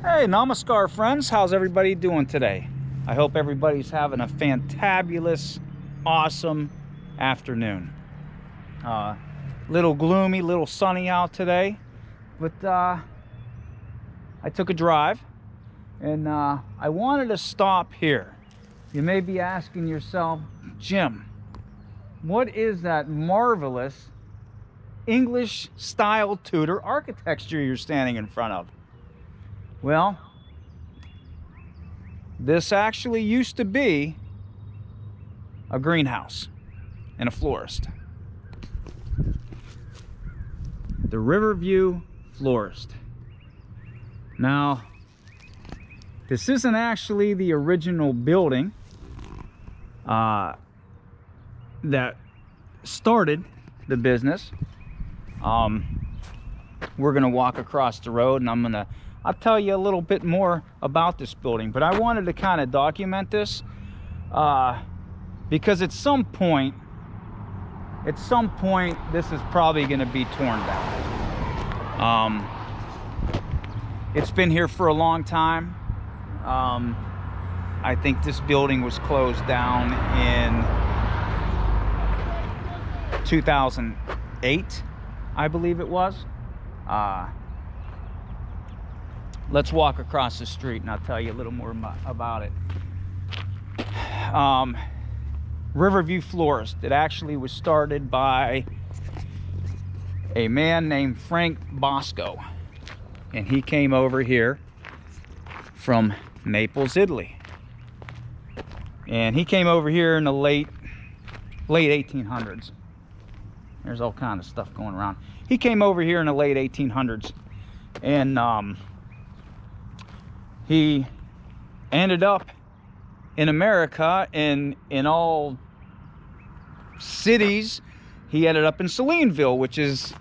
Hey, namaskar friends, how's everybody doing today? I hope everybody's having a fantabulous, awesome afternoon. Little gloomy, little sunny out today, but I took a drive and I wanted to stop here. You may be asking yourself, Jim, what is that marvelous English style Tudor architecture you're standing in front of? Well, this actually used to be a greenhouse and a florist. The Riverview Florist. Now, this isn't actually the original building that started the business. We're gonna walk across the road and I'll tell you a little bit more about this building, but I wanted to kind of document this because at some point this is probably going to be torn down. It's been here for a long time. I think this building was closed down in 2008, I believe it was. Let's walk across the street and I'll tell you a little more about it. Riverview Florist. It actually was started by a man named Frank Bosco. And he came over here from Naples, Italy. And he came over here in the late 1800s. There's all kind of stuff going around. He came over here in the late 1800s. And he ended up in America, in all cities. He ended up in Salineville, which is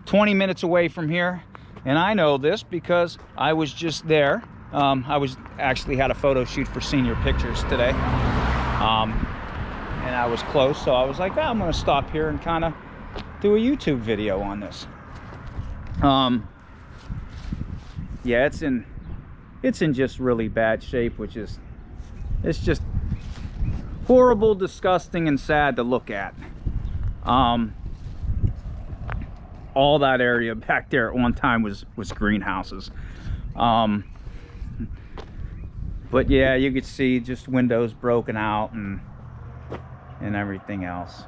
20 minutes away from here. And I know this because I was just there. I was actually had a photo shoot for Senior Pictures today. And I was close, so I was like, I'm gonna stop here and kind of do a YouTube video on this. Yeah, it's in just really bad shape, it's just horrible, disgusting, and sad to look at. All that area back there at one time was greenhouses. But yeah, you could see just windows broken out and everything else.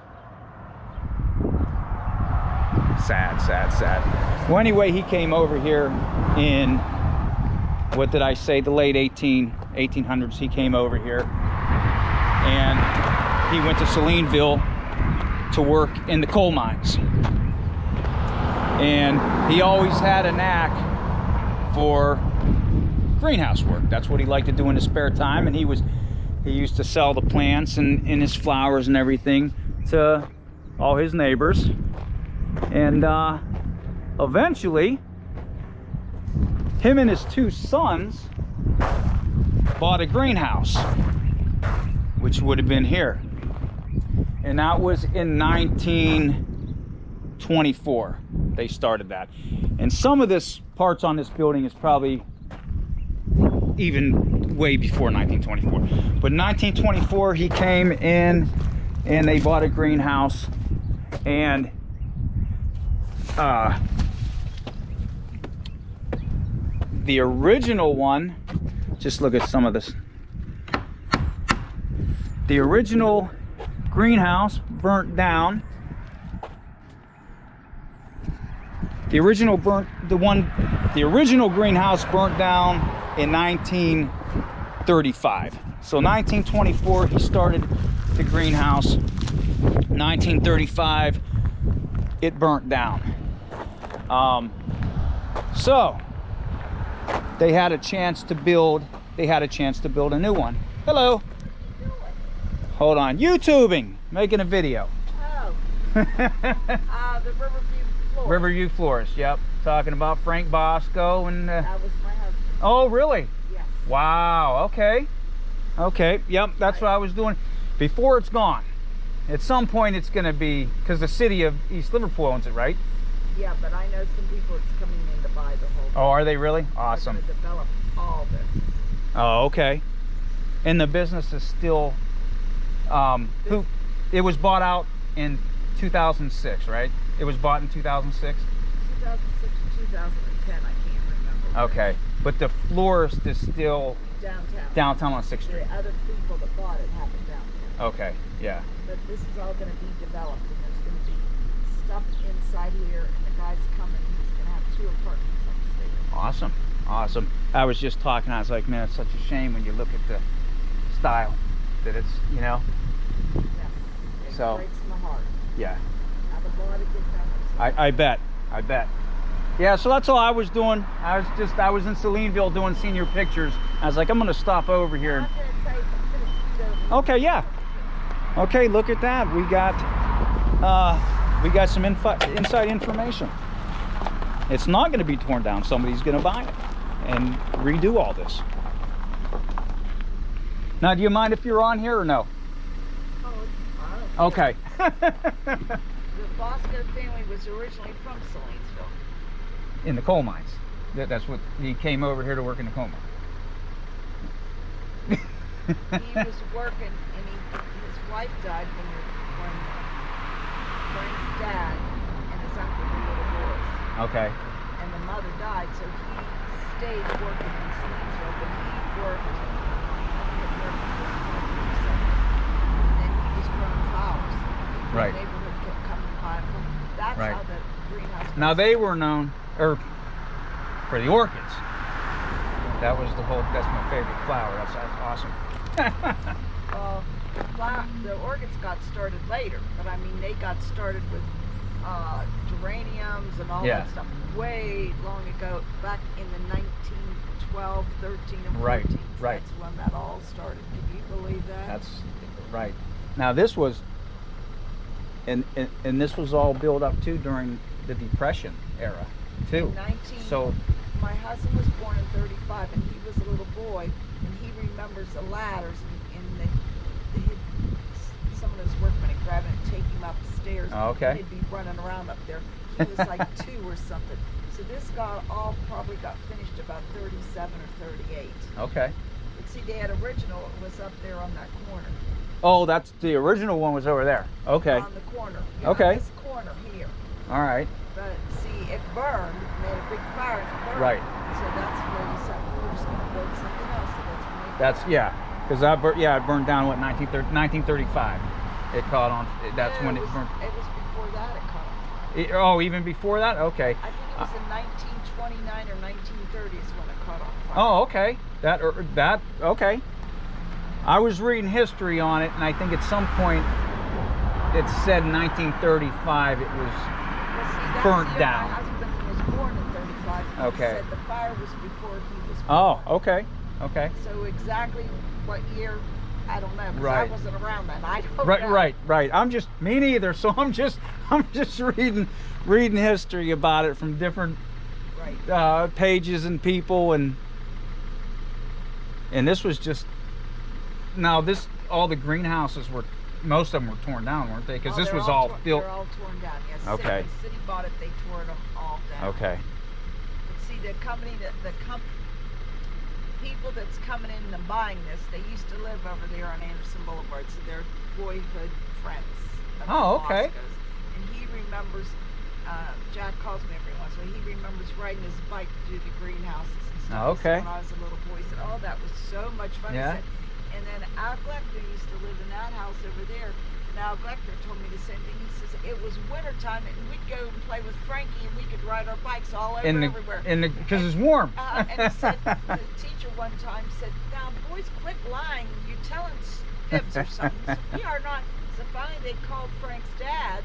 Sad, sad, sad. Well, anyway, he came over here in, what did I say, the late 1800s. He came over here and he went to Salineville to work in the coal mines. And he always had a knack for greenhouse work. That's what he liked to do in his spare time. And he used to sell the plants and his flowers and everything to all his neighbors. And eventually, him and his two sons bought a greenhouse, which would have been here. And that was in 1924. They started that. And some of this parts on this building is probably even way before 1924. But 1924, he came in and they bought a greenhouse. And the original one, just look at some of this. The original greenhouse burnt down. The original greenhouse burnt down in 1935. So 1924 he started the greenhouse. 1935 it burnt down. So they had a chance to build a new one. Hello. Hold on, YouTubing, making a video. Oh. The Riverview Florist. Riverview Florist, yep. Talking about Frank Bosco and that was my husband. Oh, really? Yes. Wow, okay. Okay, yep, that's what I was doing before it's gone. At some point it's gonna be, because the city of East Liverpool owns it, right? Yeah, but I know some people that's coming in to buy the whole thing. Oh, are they really? They're Awesome. gonna develop all this. Oh, okay. And the business is still, it was bought out in 2006, right? It was bought in 2006? 2006 to 2010, I can't remember. Okay. But the florist is still downtown on 6th Street. The other people that bought it have it downtown. Okay, yeah. But this is all going to be developed, and there's going to be stuff inside here, and the guy's coming, he's going to have 2 apartments upstairs. Awesome, awesome. I was just talking, I was like, man, it's such a shame when you look at the style that it's, you know. Yes, it So, breaks my heart. yeah. Now the bought it, get I bet. Yeah, so that's all I was doing. I was in Salineville doing senior pictures. I was like, I'm gonna stop over here. I'm going to tell you something. I'm going to scoot over. Okay, yeah. Okay, look at that. We got some inside information. It's not going to be torn down. Somebody's going to buy it and redo all this. Now, do you mind if you're on here or no? Oh, I don't Okay. The Bosco family was originally from Salinesville. In the coal mines. That's what he came over here to work in the coal mine. He was working, and his wife died when Frank's dad and his uncle were little boys. Okay. And the mother died, so he stayed working in Salinesville, but he worked at Riverview, and then he was growing flowers. Right. The neighborhood kept coming by him. That's Right. how the greenhouse. Now they were known, for the orchids. That was that's my favorite flower. That's awesome. Well, the orchids got started later, but I mean they got started with geraniums and all Yeah. that stuff way long ago, back in the 1912, 13, and 14. Right. That's when that all started. Can you believe that? That's right. Now this was, and this was all built up too during the Depression era too. So my husband was born in 35, and he was a little boy, and he remembers the ladders, and some of those workmen would grab it and take him up the stairs. Oh, okay. And he'd be running around up there. He was like 2 or something. So this probably got finished about 37 or 38. okay. But see, they had original, it was up there on that corner. Oh, that's the original one was over there. Okay. On the corner. Okay. This corner here. All right. But see, it burned, made a big fire, and it burned. Right. So that's where we said, we're just going to build something else. So that's when we That's because it burned down what 1935. It caught on. That's when it burned. It was before that it caught on fire. Oh, even before that. Okay. I think it was in 1929 or 1930 is when it caught on fire. Oh, okay. That okay. I was reading history on it, and I think at some point it said 1935 it was Well, see, that's burnt the year down. My husband was born in 35. And Okay. He said the fire was before he was born. Oh, okay. Okay. So exactly what year, I don't know, because Right. I wasn't around then. I don't Right, know. right. Me neither. So I'm just reading history about it from different Right. pages and people, and this was just all the greenhouses were, most of them were torn down, weren't they? Because this they're was all built. They're all torn down, yes. Okay. When the city bought it, they tore it all down. Okay. But see, the people that's coming in and buying this, they used to live over there on Anderson Boulevard, so they're boyhood friends of Oh, the okay. Boscos. And he remembers, Jack calls me every once in a while, he remembers riding his bike through the greenhouses and stuff. Oh, okay. He said when I was a little boy, he said, oh, that was so much fun. Yeah. He said, and then Al Gleckner used to live in that house over there. And Al Gleckner told me the same thing. He says it was wintertime and we'd go and play with Frankie and we could ride our bikes all over everywhere. Because it's warm. And he said, the teacher one time said, now boys, quit lying. You're telling fibs or something. He said, we are not. So finally they called Frank's dad.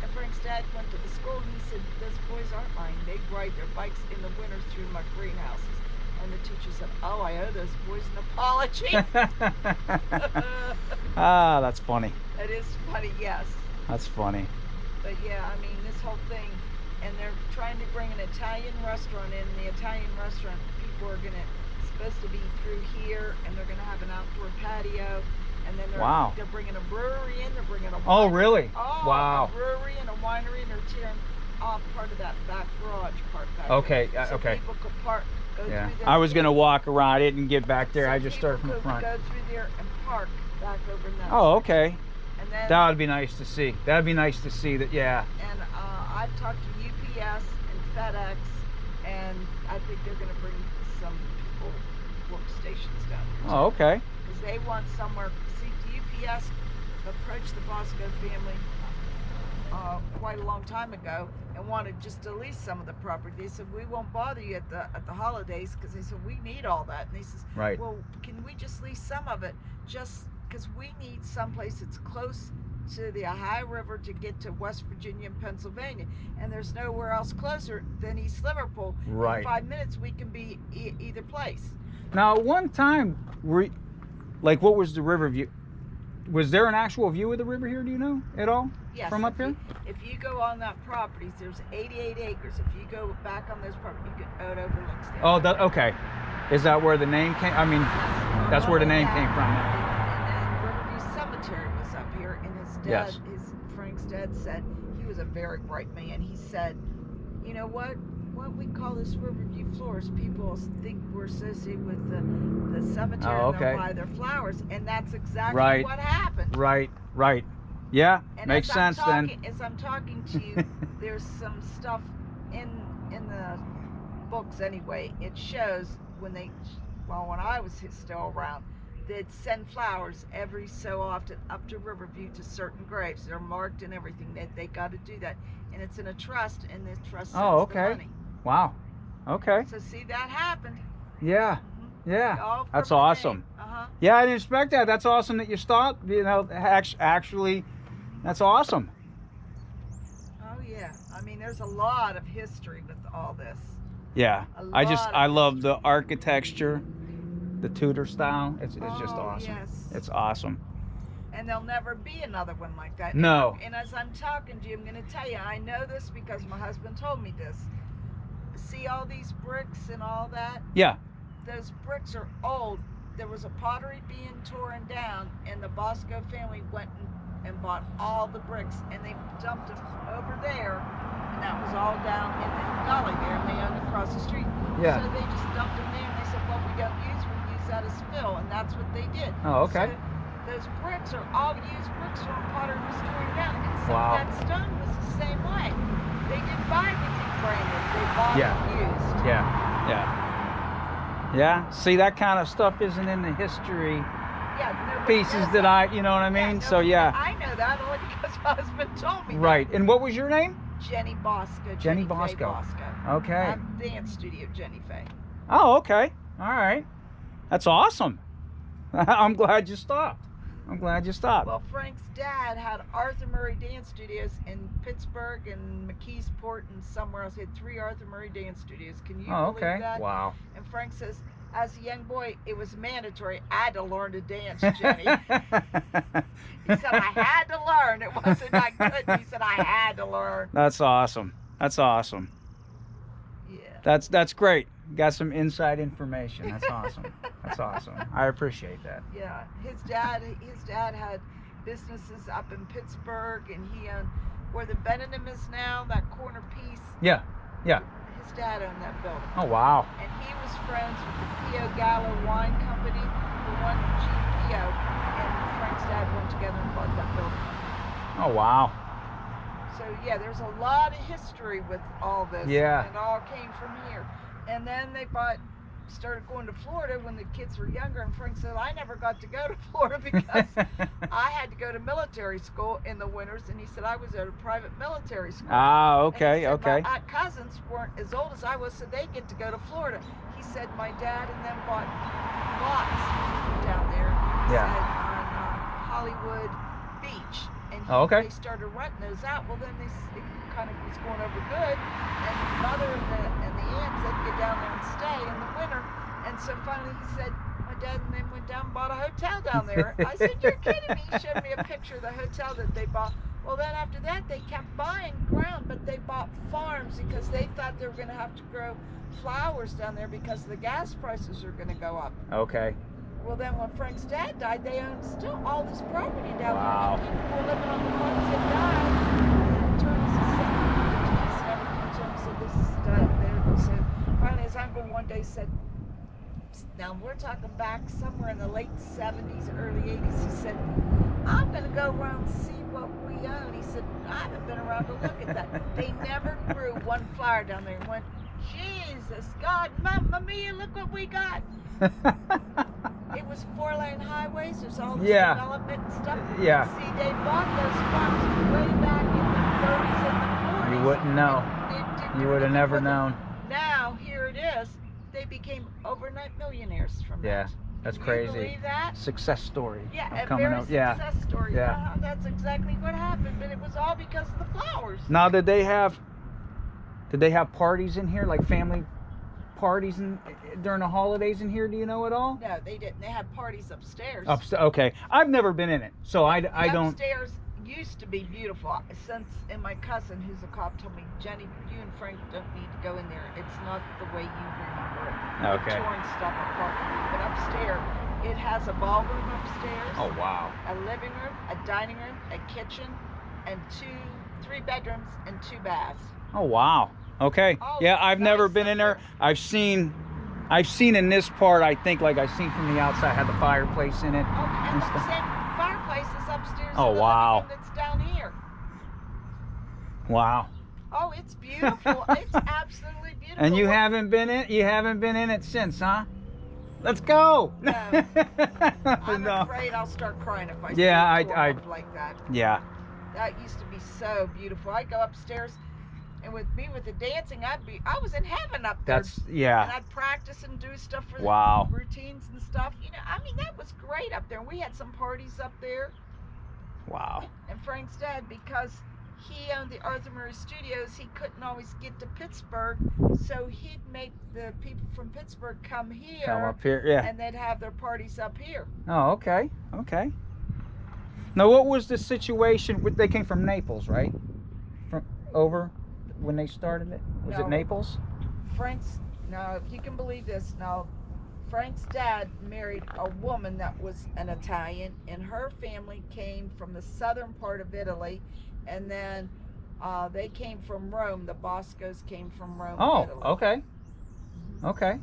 And Frank's dad went to the school and he said, those boys aren't lying. They ride their bikes in the winter through my greenhouses. And the teacher said, oh, I owe those boys an apology. Ah, that's funny. It is funny, yes. That's funny. But yeah, I mean, this whole thing, and they're trying to bring an Italian restaurant in. The Italian restaurant, people are supposed to be through here, and they're gonna have an outdoor patio, and then they're bringing a brewery in. They're bringing a winery. Oh, really? Oh, Wow. a brewery and a winery, and they're tearing off part of that back garage part back Okay, there. So okay. people could park, go Yeah. through there. I was gonna walk around. I didn't get back there. So I just started from the people could front. go through there and park back over in that Oh, section. okay. And then, That would be nice to see. That'd be nice to see that. Yeah. and I've talked to UPS and FedEx, and I think they're going to bring some people workstations down there. Oh, okay. Because they want somewhere. See, the UPS approached the Bosco family quite a long time ago and wanted just to lease some of the property. They said, we won't bother you at the holidays, because they said we need all that. And they says, Right. well, can we just lease some of it, just because we need someplace that's close to the Ohio River to get to West Virginia and Pennsylvania, and there's nowhere else closer than East Liverpool. Right. In 5 minutes we can be either place. Now, at one time, like, what was the Riverview? Was there an actual view of the river here? Do you know at all? Yes, From up here? If you go on that property, there's 88 acres. If you go back on those properties, it overlooks the Oh, okay. Is that where the name came? I mean, that's where the name came from. And then Riverview Cemetery was up here, and his dad, Yes. Frank's dad said, he was a very bright man. He said, you know what we call this Riverview Florist, people think we're associated with the cemetery, Oh, and they'll okay. buy their flowers, and that's exactly Right. what happened. Right. Yeah, And makes sense then. As I'm talking to you, there's some stuff in the books anyway. It shows when I was still around, they'd send flowers every so often up to Riverview to certain graves. They're marked and everything. They got to do that, and it's in a trust, and the trust sends Oh, the okay. money. Wow. Okay. So see, that happened. Yeah. Mhm. Yeah. All That's from a awesome. name. Uh-huh. Yeah, I didn't expect that. That's awesome that you stopped. You know, actually, that's awesome. Oh yeah. I mean, there's a lot of history with all this. Yeah. A I lot of love the architecture, the Tudor style. It's just Oh, awesome. yes. It's awesome. And there'll never be another one like that. No. And as I'm talking to you, I'm going to tell you, I know this because my husband told me this. See all these bricks and all that? Yeah. Those bricks are old. There was a pottery being torn down, and the Bosco family went and bought all the bricks, and they dumped them over there, and that was all down in the gully there, and they owned across the street. Yeah. So they just dumped them there, and they said, what we don't use, we use that as fill, and that's what they did. Oh, okay. So those bricks are all used bricks from pottery was torn down, and some Wow. of that stone was the same way. They didn't buy anything brand new, they bought Yeah. it used. Yeah. See, that kind of stuff isn't in the history Yeah, nobody pieces knows that you know what I mean? So, nobody- yeah. I know that only because my husband told me. Right. And what was your name? That. Jenny Bosco. Jenny Faye Bosco. Bosco. Okay. I have a dance studio, Jenny Faye. Oh, okay. All right. That's awesome. I'm glad you stopped. Well, Frank's dad had Arthur Murray Dance Studios in Pittsburgh and McKeesport and somewhere else. He had 3 Arthur Murray Dance Studios. Can you Oh, believe okay. that? Wow. And Frank says, as a young boy, it was mandatory. I had to learn to dance, Jenny. He said, I had to learn. It wasn't I couldn't. He said, I had to learn. That's awesome. That's awesome. Yeah. That's great. Got some inside information. That's awesome. That's awesome. I appreciate that. Yeah, his dad had businesses up in Pittsburgh, and he owned where the Benham is now, that corner piece. Yeah. His dad owned that building, Oh, wow. and he was friends with the P.O. Gallo Wine Company, the one GPO, and Frank's dad went together and bought that building. Oh, wow. So yeah, there's a lot of history with all this. Yeah. And it all came from here. And then they started going to Florida when the kids were younger, and Frank said, I never got to go to Florida because I had to go to military school in the winters, and he said I was at a private military school. Ah, And okay, he said, okay. My cousins weren't as old as I was, so they get to go to Florida. He said my dad and them bought lots down there. He Yeah. said on Hollywood Beach, and Oh, okay. they started renting those out. Well, then it kind of was going over good, and the mother and the aunts they'd get down there and stay in the winter. And so finally he said, my dad and them went down and bought a hotel down there. I said, you're kidding me. He showed me a picture of the hotel that they bought. Well, then after that, they kept buying ground, but they bought farms because they thought they were going to have to grow flowers down there because the gas prices are going to go up. Okay. Well, then when Frank's dad died, they owned still all this property down Wow. there. And people were living on the farms that died. And it turned us to 70 years. his uncle one day said, now we're talking back somewhere in the late 70s, early 80s, he said, I'm going to go around and see what we own. He said, I haven't been around to look at that. They never grew one flower down there and went, Jesus, God, Mamma Mia, look what we got. It was 4-lane highways, there's all this development and stuff. Yeah. See, they bought those farms way back in the 30s and the 40s. You wouldn't know. You would have never known. Now, here it is. They became overnight millionaires from that. Yeah, that's crazy. Can you believe that? Success story. Yeah, a coming very out. Yeah. success story. Yeah. That's exactly what happened, but it was all because of the flowers. Now, did they have parties in here, like family parties during the holidays in here? Do you know at all? No, they didn't. They had parties upstairs. Okay, I've never been in it, so I don't. Upstairs used to be beautiful. Since, and my cousin, who's a cop, told me, Jenny, you and Frank don't need to go in there. It's not the way you remember it. Okay. Torn stuff apart. But upstairs, it has a ballroom upstairs. Oh wow. A living room, a dining room, a kitchen, and 3 bedrooms and 2 baths. Oh wow. Okay. Oh, Yeah, I've nice never been in there. up I've seen in this part. I think like I've seen from the outside, had the fireplace in it. Oh, and the stuff. same fireplace is upstairs. Oh, in the wow. living room that's down here. Wow. Oh, it's beautiful. It's absolutely beautiful. And you haven't been in it since, huh? Let's go. No. I'm No. afraid I'll start crying if I Yeah, see a tour I- of like that. Yeah. That used to be so beautiful. I'd go upstairs, and with the dancing, I was in heaven up there. That's yeah. And I'd practice and do stuff for Wow. the routines and stuff. You know, I mean, that was great up there. We had some parties up there. Wow. And Frank's dad, because he owned the Arthur Murray Studios, he couldn't always get to Pittsburgh, so he'd make the people from Pittsburgh come here. Come up here, yeah. And they'd have their parties up here. Oh, okay. Okay. Now, what was the situation? They came from Naples, right? From over when they started it? Was No. it Naples? Now, if you can believe this, now, Frank's dad married a woman that was an Italian, and her family came from the southern part of Italy, and then they came from Rome. The Boscos came from Rome. Oh, Italy. okay. Okay.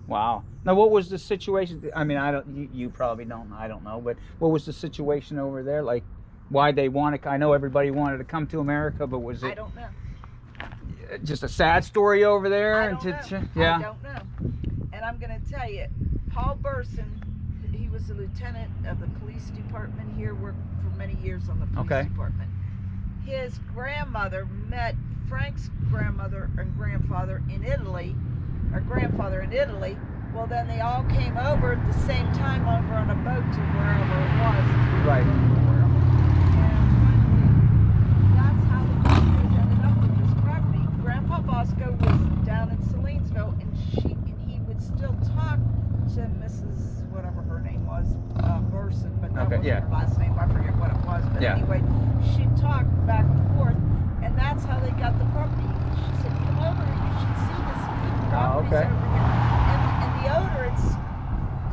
Wow. Now, what was the situation? I mean, you probably don't. I don't know, but what was the situation over there? Like, why they wanted? I know everybody wanted to come to America, but was it? I don't know. Just a sad story over there? I don't know. Yeah. I don't know. And I'm going to tell you, Paul Burson, he was a lieutenant of the police department here, worked for many years on the police department. His grandmother met Frank's grandmother and grandfather in Italy, or grandfather in Italy. Well, then they all came over at the same time over on a boat to wherever it was. Right. And that's how the Boscos ended up with this property. Grandpa Bosco was down in Salinesville, and he would still talk to Mrs. whatever her name was, Burson, but that wasn't her last name. I forget what it was. But anyway, she'd talk back and forth, and that's how they got the property. She said, "Come over, you should see this property over here." And the odor, it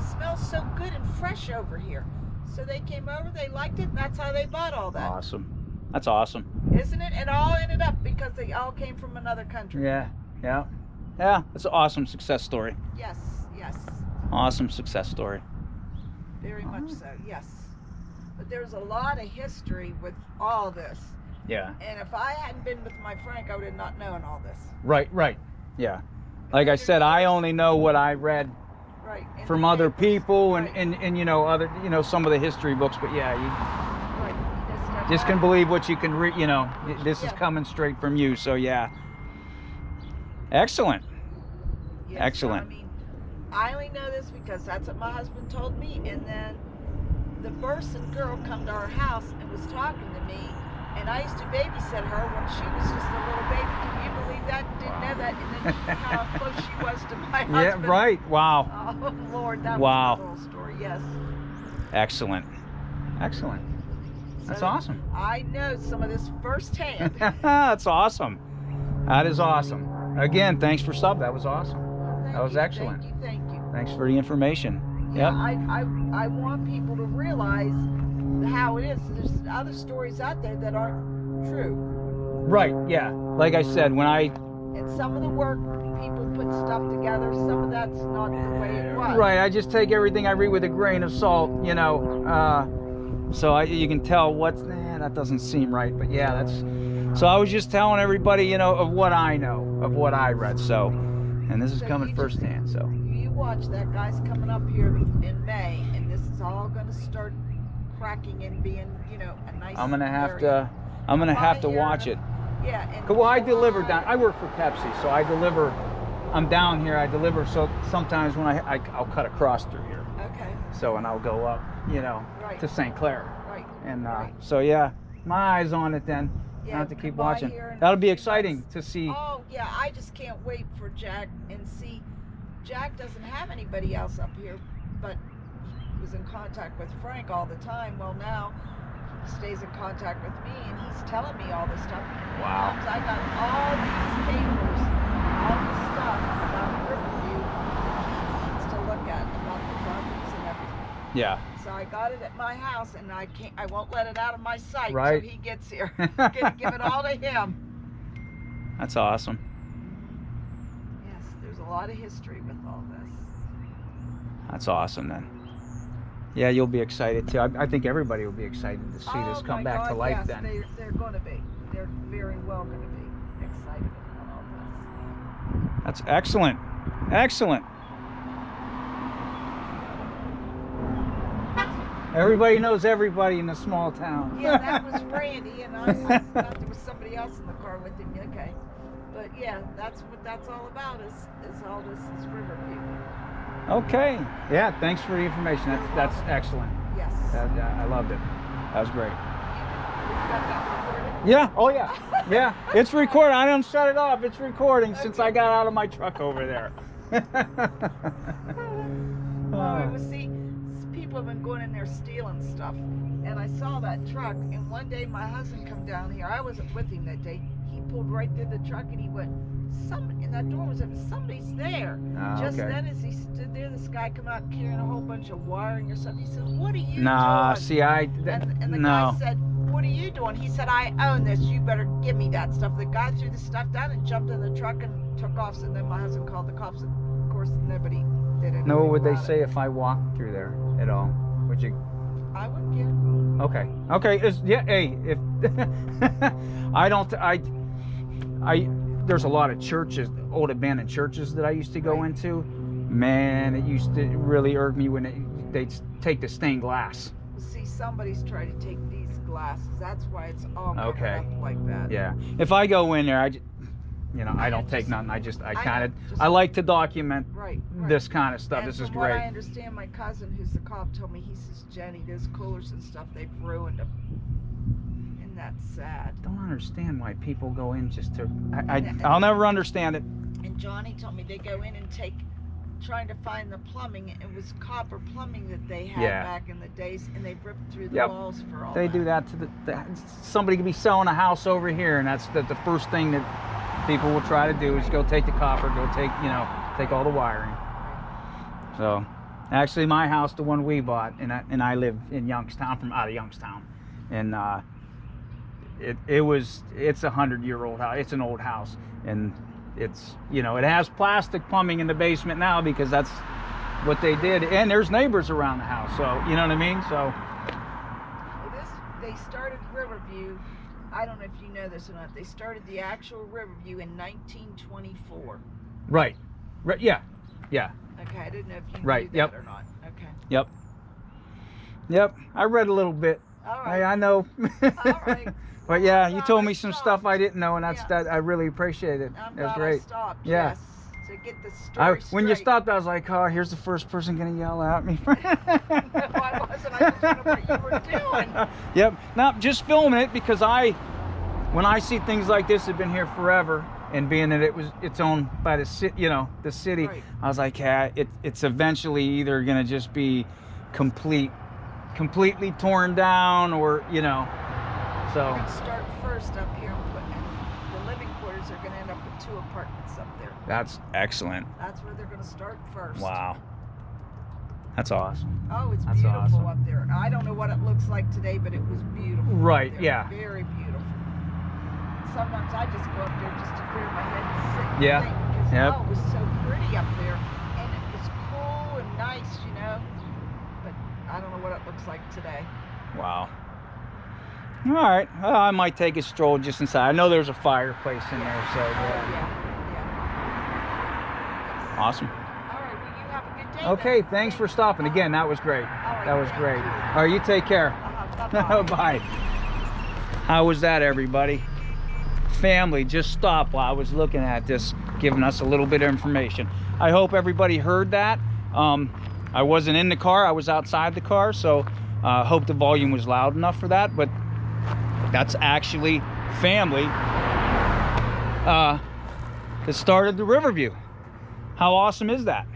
smells so good and fresh over here. So they came over, they liked it, and that's how they bought all that. Awesome. That's awesome. Isn't it? It all ended up because they all came from another country. Yeah. Yeah. Yeah. It's an awesome success story. Yes. Yes. Awesome success story. Very much so. Yes. But there's a lot of history with all this. Yeah. And if I hadn't been with my Frank, I would have not known all this. Right. Right. Yeah. Like I said, I only know what I read from other people and you know other some of the history books. But yeah, you just can believe what you can read. You know, this is coming straight from you. So yeah. Excellent. Yes, Excellent. I mean, I only know this because that's what my husband told me, and then the Burson girl come to our house and was talking to me, and I used to babysit her when she was just a little baby. Can you believe that? Didn't know that, and then how close she was to my husband. Yeah, right. Wow. Oh Lord, that was a little story. Yes. Excellent. Excellent. That's awesome. I know some of this firsthand. That's awesome. That is awesome. Again, thanks for sub. That was awesome. That was excellent. Thank you. Thanks for the information. Yeah, Yep. I want people to realize how it is. There's other stories out there that aren't true. Right, yeah. Like I said, when I... And some of the work, people put stuff together. Some of that's not the way it was. Right, I just take everything I read with a grain of salt, you know. So you can tell what's, that doesn't seem right, but yeah, that's. So I was just telling everybody, you know, of what I know, of what I read. So, and this is coming firsthand. So you watch that, guy's coming up here in May, and this is all going to start cracking and being, you know, a nice. I'm gonna have to watch it. Yeah. And well, I deliver down. I work for Pepsi, so I deliver. I'm down here. I deliver. So sometimes when I'll cut across through here. Okay. So and I'll go up, you know, to St. Clair. Right. And so yeah, my eyes on it then. Yeah, I have to keep watching. That'll be exciting to see. Oh yeah, I just can't wait for Jack and see. Jack doesn't have anybody else up here, but he was in contact with Frank all the time. Well, now he stays in contact with me, and he's telling me all this stuff. Wow. I got all these papers, all this stuff about Riverview that he needs to look at about the properties and everything. Yeah. So I got it at my house, and I won't let it out of my sight right. until he gets here. Gonna give it all to him. That's awesome. Yes, there's a lot of history with all this. That's awesome then. Yeah, you'll be excited too. I think everybody will be excited to see this come back to life. Yes, then. They're going to be. They're very well going to be excited about all this. That's excellent. Excellent. Everybody knows everybody in a small town. Yeah, that was Randy, and I thought there was somebody else in the car with him. Okay, but yeah, that's what that's all about. Is all this is Riverview. Okay. Yeah. Thanks for the information. That's excellent. Yes. I loved it. That was great. You got that recorded? Yeah. Oh yeah. Yeah. It's recording. I don't shut it off. It's recording since I got out of my truck over there. Well, see. People have been going in there stealing stuff, and I saw that truck, and one day my husband come down here. I wasn't with him that day. He pulled right through the truck, and he went, and that door was open. Somebody's there. Just then, as he stood there, this guy come out carrying a whole bunch of wiring or something. He says, "What are you doing?" Nah, see, and the guy said, "What are you doing?" He said, "I own this. You better give me that stuff." The guy threw the stuff down and jumped in the truck and took off. And then my husband called the cops, and of course, nobody did anything. No, what would they about say it. if I walked through there at all? Would you? I wouldn't care. Okay. Okay. Yeah. Hey, if I don't, there's a lot of churches, old abandoned churches that I used to go into. Man, it used to really irk me when they'd take the stained glass. See, somebody's trying to take these glasses. That's why it's all covered up like that. Yeah. If I go in there, I don't take nothing. I like to document this kind of stuff. And this is from what great. I understand, my cousin, who's the cop, told me, he says, "Jenny, those coolers and stuff, they've ruined them." And that's sad. I don't understand why people go in just to. I'll never understand it. And Johnny told me they go in and trying to find the plumbing. It was copper plumbing that they had back in the days, and they ripped through the walls for all. They do that to somebody could be selling a house over here, and that's the first thing that people will try to do is go take the copper, take all the wiring. So, actually, my house, the one we bought, and I live in Youngstown, out of Youngstown, and it's a 100-year-old house. It's an old house, and it's it has plastic plumbing in the basement now because that's what they did, and there's neighbors around the house, so you know what I mean. So, they started Riverview. I don't know if you know this or not. They started the actual Riverview in 1924. Right. Yeah. Okay, I didn't know if you knew that or not. Okay. Yep. I read a little bit. All right. I know. All right. But yeah, you told me some stuff I didn't know, and that I really apprate it. That's great. I stopped, yeah. Yes, to get the story when you stopped, I was like, oh, here's the first person gonna yell at me. No, I wasn't. I just didn't know what you were doing. Yep. Now, just filming it because when I see things like this, have been here forever, and being that it's owned by the city, the city, right. I was like, yeah, it's eventually either gonna just be completely torn down, or so. We're gonna start first up here, and the living quarters are gonna end up with 2 apartments up there. That's excellent. That's where they're gonna start first. Wow. That's awesome. Oh, it's That's beautiful awesome. up there. I don't know what it looks like today, but it was beautiful. Right, up there. yeah. Very beautiful. Sometimes I just go up there just to clear my head and sit and Yeah. think, because Yep. Oh, it was so pretty up there, and it was cool and nice, you know. But I don't know what it looks like today. Wow. All right. Well, I might take a stroll just inside. I know there's a fireplace in there, so yeah. Yeah. Awesome. All right. Well, you have a good day. Okay. then. Thanks for stopping. Again, that was great. All right, That was thank great. you. All right. You take care. Bye-bye. Bye. How was that, everybody? Family just stopped while I was looking at this, giving us a little bit of information. I hope everybody heard that. I wasn't in the car, I was outside the car, so hope the volume was loud enough for that. But that's actually family that started the Riverview. How awesome is that?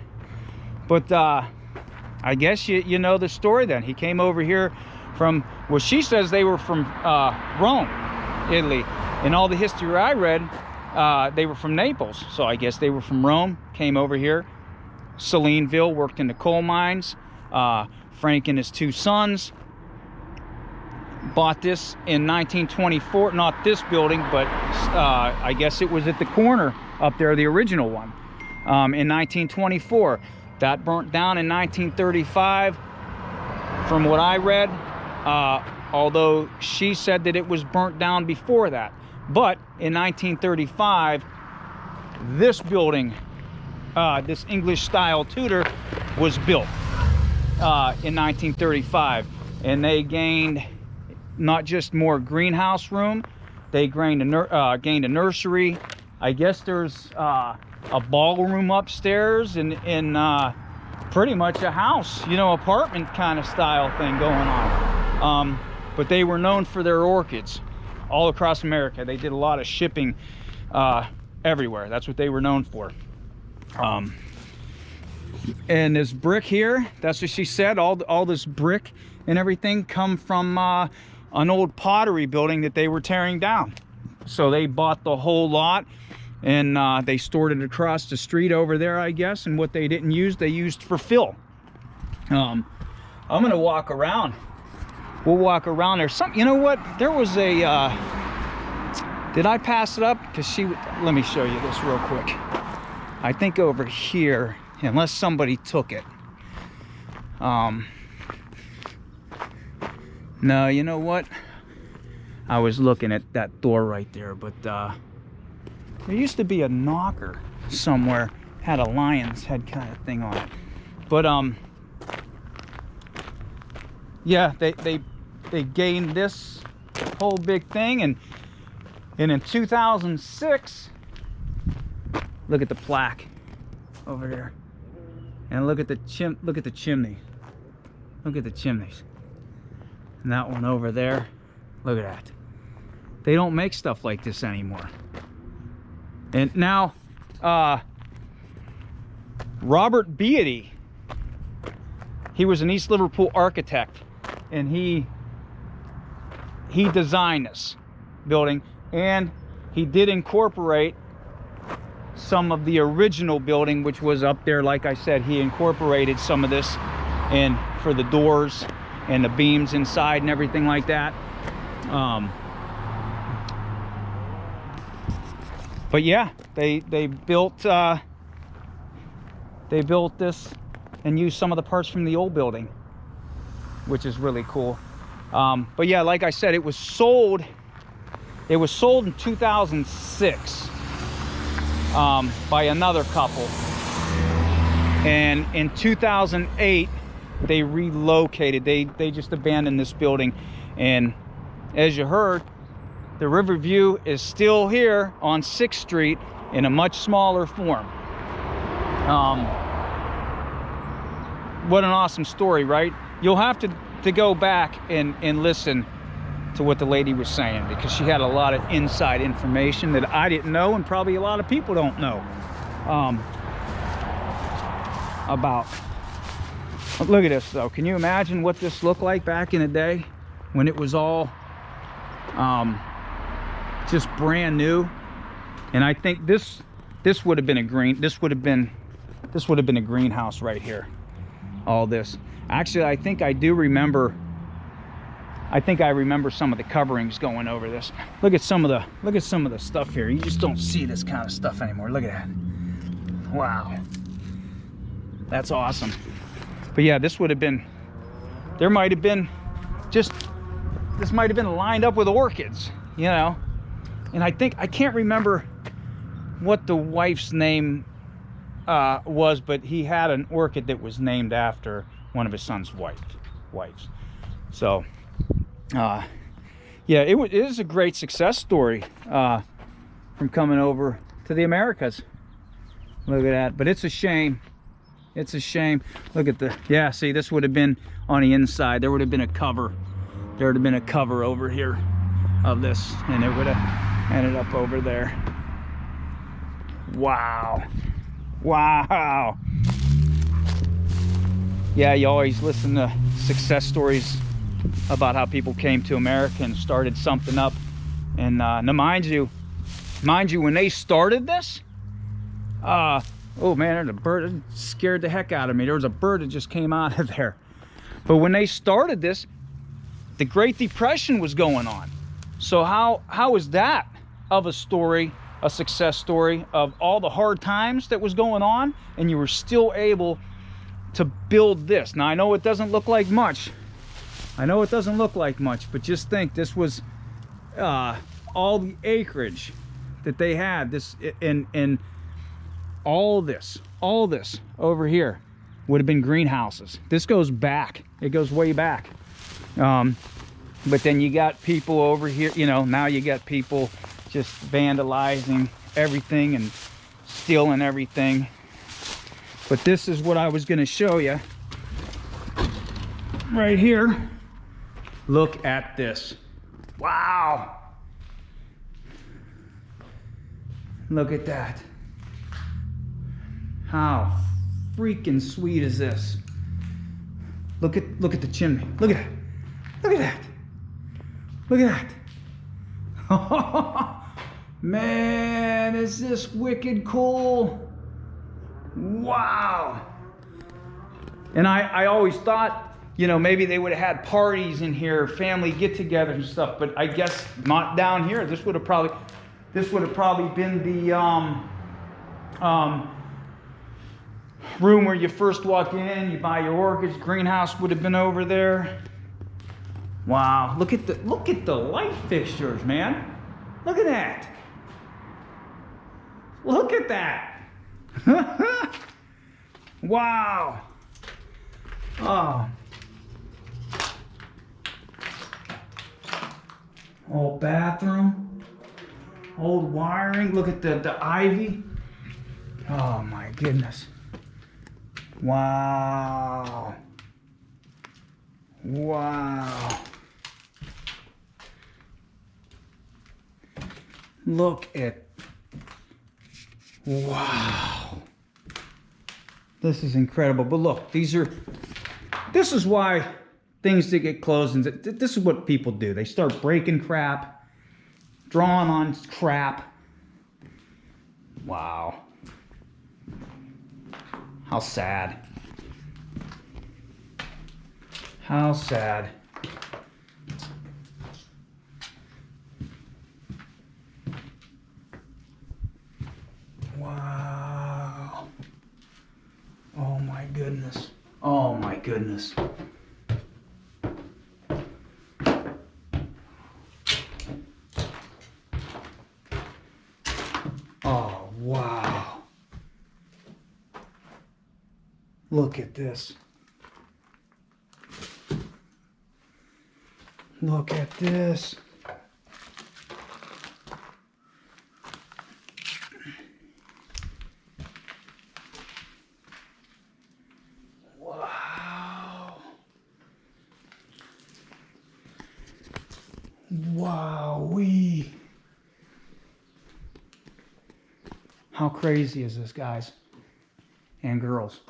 But I guess you know the story then. He came over here from, well, she says they were from Rome, Italy. In all the history I read, they were from Naples. So I guess they were from Rome, came over here. Salineville, worked in the coal mines. Frank and his two sons bought this in 1924. Not this building, but I guess it was at the corner up there, the original one, in 1924. That burnt down in 1935, from what I read. Although she said that it was burnt down before that. But in 1935, this building, this English style Tudor, was built in 1935. And they gained not just more greenhouse room, they gained a nursery. I guess there's a ballroom upstairs and pretty much a house, you know, apartment kind of style thing going on. But they were known for their orchids all across America. They did a lot of shipping everywhere. That's what they were known for. And this brick here, that's what she said, all this brick and everything come from an old pottery building that they were tearing down. So they bought the whole lot, and they stored it across the street over there, I guess. And what they didn't use, they used for fill. I'm gonna walk around. We'll walk around there. You know what? There was a, did I pass it up? Because let me show you this real quick. I think over here, unless somebody took it. No, you know what? I was looking at that door right there, but there used to be a knocker somewhere, had a lion's head kind of thing on it. But yeah, they gained this whole big thing, and in 2006, look at the plaque over there, and look at the chimney. Look at the chimneys, and that one over there. Look at that. They don't make stuff like this anymore. And now, Robert Beatty, he was an East Liverpool architect, and he designed this building, and he did incorporate some of the original building, which was up there. Like I said, he incorporated some of this in for the doors and the beams inside and everything like that. But yeah, they built this and used some of the parts from the old building, which is really cool. But yeah, like I said, it was sold in 2006 by another couple, and in 2008 they relocated. They just abandoned this building, and as you heard, the Riverview is still here on 6th Street in a much smaller form. What an awesome story, right? You'll have to go back and listen to what the lady was saying, because she had a lot of inside information that I didn't know, and probably a lot of people don't know about. Look at this though. Can you imagine what this looked like back in the day when it was all just brand new? And I think this would have been a greenhouse right here. All this. Actually, I think I remember some of the coverings going over this. Look at some of the stuff here. You just don't see this kind of stuff anymore. Look at that. Wow. That's awesome. But yeah, this would have been, there might have been just, this might have been lined up with orchids, you know. And I think, I can't remember what the wife's name was, but he had an orchid that was named after one of his son's wives. So yeah, it is a great success story from coming over to the Americas. Look at that. But it's a shame. It's a shame. Look at the, yeah, see, this would have been on the inside. There would have been a cover. There would have been a cover over here of this, and it would have ended up over there. Wow. Wow. Yeah, you always listen to success stories about how people came to America and started something up. And now mind you, when they started this, oh man, there's a bird that scared the heck out of me. There was a bird that just came out of there. But when they started this, the Great Depression was going on. So how is that of a story, a success story of all the hard times that was going on, and you were still able to build this? Now I know it doesn't look like much. I know it doesn't look like much, but just think, this was all the acreage that they had. This and all this over here would have been greenhouses. This goes back. It goes way back. But then you got people over here, you know, now you got people just vandalizing everything and stealing everything. But this is what I was going to show you right here. Look at this. Wow. Look at that. How freaking sweet is this? Look at the chimney. Look at that. Look at that. Look at that. Man, is this wicked cool. Wow. And I always thought, you know, maybe they would have had parties in here, family get-togethers and stuff, but I guess not down here. This would have probably been the room where you first walk in, you buy your orchids. Greenhouse would have been over there. Wow, look at the light fixtures, man. Look at that. Look at that. Wow. Oh. Old bathroom. Old wiring. Look at the ivy. Oh my goodness. Wow. Wow. Look at, wow. This is incredible. But look, this is why things that get closed, and this is what people do. They start breaking crap, drawing on crap. Wow. How sad. How sad. Wow. Oh my goodness. Oh my goodness. Oh wow. Look at this. Look at this. Wow. Wowee. How crazy is this, guys and girls?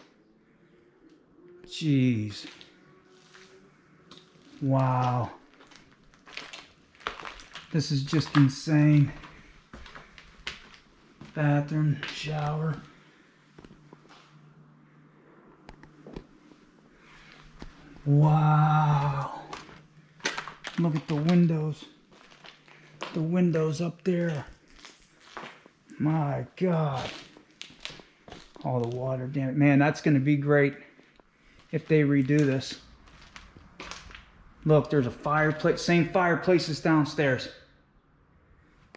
Jeez. Wow. This is just insane. Bathroom, shower. Wow. Look at the windows. The windows up there. My God. All the water, damn it. Man, that's going to be great if they redo this. Look, there's a fireplace. Same fireplace as downstairs.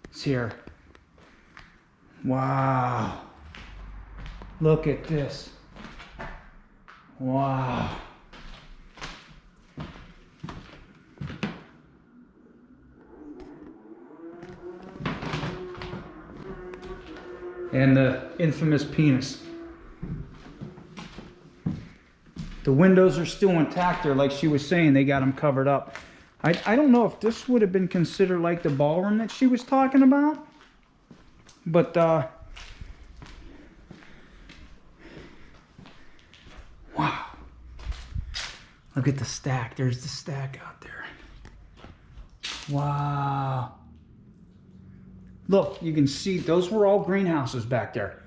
It's here. Wow. Look at this. Wow. And the infamous penis. The windows are still intact there, like she was saying. They got them covered up. I don't know if this would have been considered like the ballroom that she was talking about. But, wow. Look at the stack. There's the stack out there. Wow. Look, you can see those were all greenhouses back there.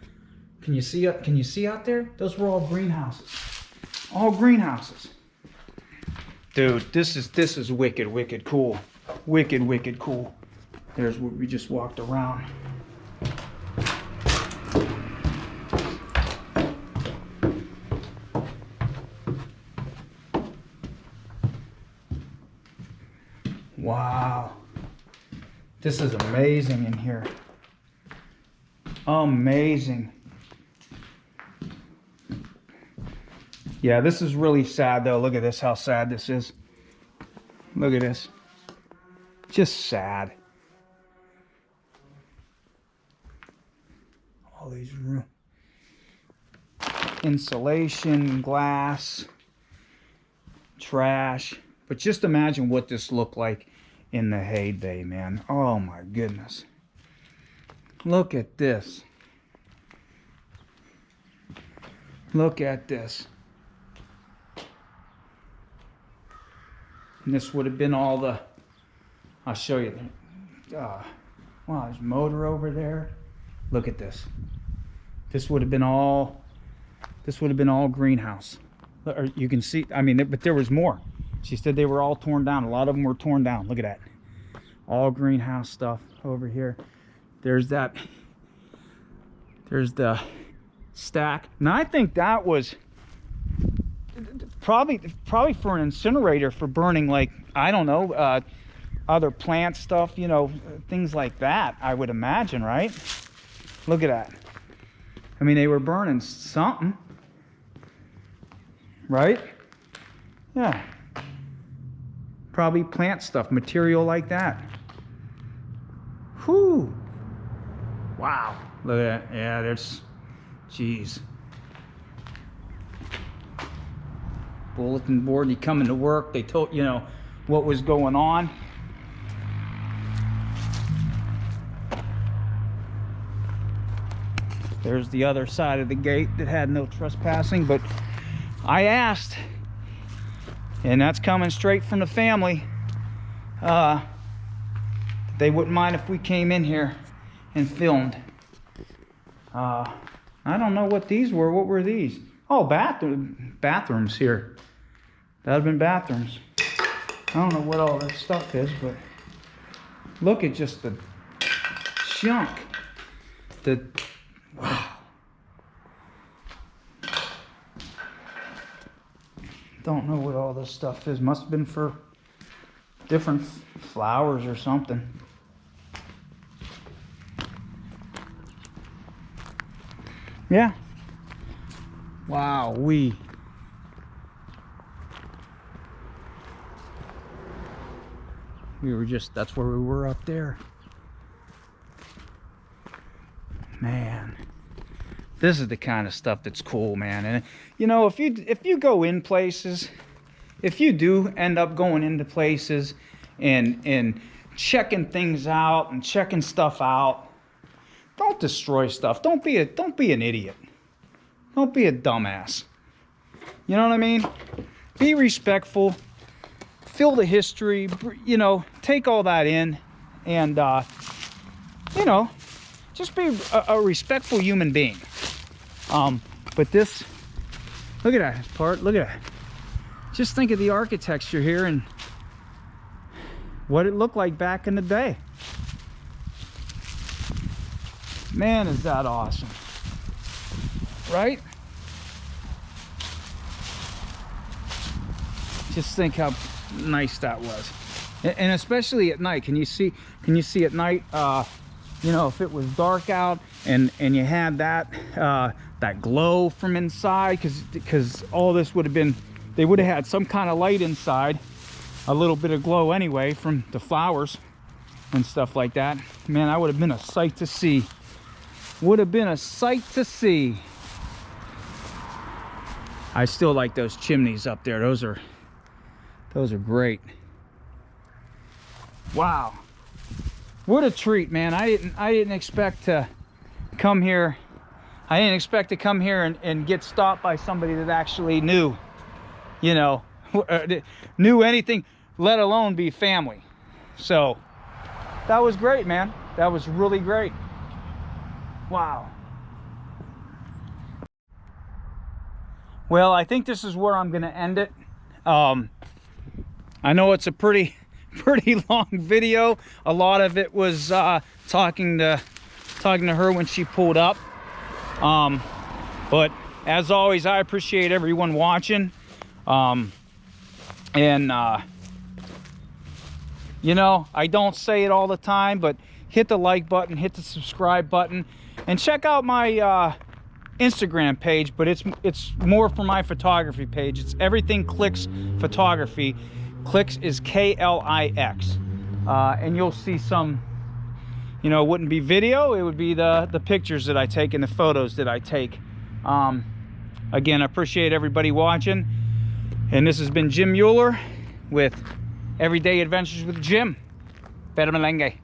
Can you see out there? Those were all greenhouses. All greenhouses. Dude, this is wicked cool. Wicked cool. There's what we just walked around. Wow. This is amazing in here. Amazing. Yeah, this is really sad though. Look at this, how sad this is. Look at this. Just sad. All these room. Insulation, glass, trash. But just imagine what this looked like in the heyday, man. Oh my goodness. Look at this. Look at this. And this would have been all the, I'll show you. Wow, there's motor over there. Look at this. This would have been all greenhouse. Or you can see, I mean, but there was more. She said they were all torn down. A lot of them were torn down. Look at that. All greenhouse stuff over here. There's that. There's the stack. Now I think that was probably for an incinerator for burning, like, I don't know, other plant stuff, you know, things like that, I would imagine, right? Look at that. I mean, they were burning something, right? Yeah. Probably plant stuff, material like that. Whew. Wow. Look at that. Yeah, there's, geez. Bulletin board, you come into work, they told you know what was going on. There's the other side of the gate that had no trespassing, but I asked, and that's coming straight from the family, they wouldn't mind if we came in here and filmed. I don't know what these were. What were these? Oh, bathrooms here. That have been bathrooms. I don't know what all this stuff is, but look at just the junk. Wow. Don't know what all this stuff is. Must have been for different flowers or something. Yeah. Wow, we were just, that's where we were up there. Man, this is the kind of stuff that's cool, man. And you know, if you go in places, if you do end up going into places and checking things out and checking stuff out, don't destroy stuff. Don't be an idiot. Don't be a dumbass. You know what I mean? Be respectful. Feel the history. You know, take all that in, and you know, just be a respectful human being. But this, look at that part. Look at that. Just think of the architecture here and what it looked like back in the day. Man, is that awesome. right? Just think how nice that was. And especially at night, can you see at night, you know, if it was dark out and you had that that glow from inside, because all this would have been, they would have had some kind of light inside, a little bit of glow anyway from the flowers and stuff like that. Man, that would have been a sight to see. Would have been a sight to see. I still like those chimneys up there. Those are great. Wow, what a treat, man. I didn't expect to come here. I didn't expect to come here and get stopped by somebody that actually knew, you know, knew anything, let alone be family. So that was great, man. That was really great. Wow. Well, I think this is where I'm gonna end it. I know it's a pretty long video. A lot of it was talking to her when she pulled up. But as always, I appreciate everyone watching. You know, I don't say it all the time, but hit the like button, hit the subscribe button, and check out my Instagram page. But it's more for my photography page. It's Everything Clicks Photography. Clicks is K-L-I-X, and you'll see some, you know, it wouldn't be video, it would be the pictures that I take and the photos that I take. Again, I appreciate everybody watching, and this has been Jim Mueller with Everyday Adventures with Jim. Pera Melengue.